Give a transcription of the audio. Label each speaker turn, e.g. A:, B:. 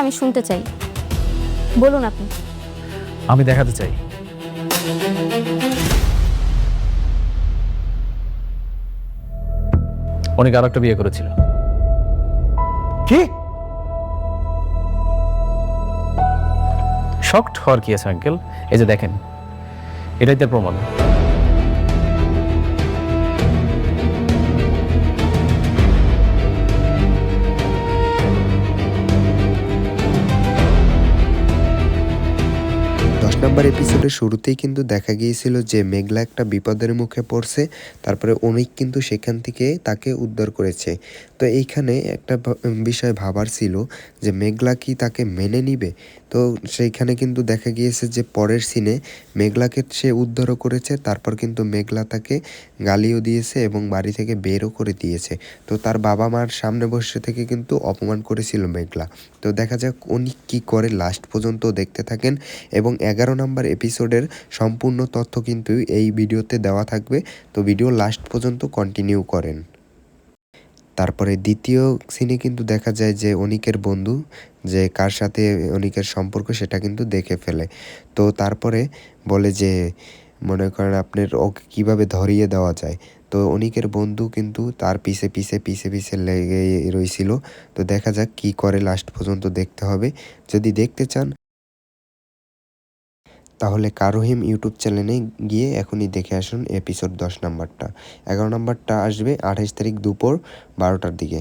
A: আমি শুনতে চাই, বলুন আপনি।
B: আমি দেখাতে চাই। অনেক আর একটা বিয়ে করেছিল।
C: কি?
B: শকড হওয়ার কি আছে আঙ্কেল? এই যে দেখেন, এটাই তার প্রমাণ।
D: 10 নম্বর এপিসোডের শুরুতেই কিন্তু দেখা গিয়েছিল যে মেঘলা একটা বিপদের মুখে পড়ছে, তারপরে অনিক কিন্তু সেখান থেকে তাকে উদ্ধার করেছে। তো এইখানে একটা বিষয় ভাবার ছিল যে মেঘলা কি তাকে মেনে নিবে। তো সেইখানে কিন্তু দেখা গিয়েছে যে পরের সিনে মেঘলাকে সে উদ্ধারও করেছে, তারপর কিন্তু মেঘলা তাকে গালিও দিয়েছে এবং বাড়ি থেকে বেরও করে দিয়েছে। তো তার বাবা মার সামনে বসে থেকে কিন্তু অপমান করেছিল মেঘলা। তো দেখা যাক অনিক কী করে, লাস্ট পর্যন্ত দেখতে থাকেন এবং 11 নম্বর এপিসোডের সম্পূর্ণ তথ্য কিন্তু এই ভিডিওতে দেওয়া থাকবে। তো ভিডিও লাস্ট পর্যন্ত কন্টিনিউ করেন। তারপরে দ্বিতীয় সিনে কিন্তু দেখা যায় যে অনিকের বন্ধু, যে কার সাথে অনিকের সম্পর্ক সেটা কিন্তু দেখে ফেলে। তো তারপরে বলে যে মনে করেন আপনার ওকে কীভাবে ধরিয়ে দেওয়া যায়। তো অনিকের বন্ধু কিন্তু তার পিছে পিছে পিছে পিছে লেগে রয়েছিল। তো দেখা যাক কী করে, লাস্ট পর্যন্ত দেখতে হবে। যদি দেখতে চান তাহলে কারোহিম ইউটিউব চ্যানেলে গিয়ে এখনই দেখে আসুন এপিসোড 10 নম্বরটা। 11 নম্বরটা আসবে 28 তারিখ দুপুর 12টার দিকে।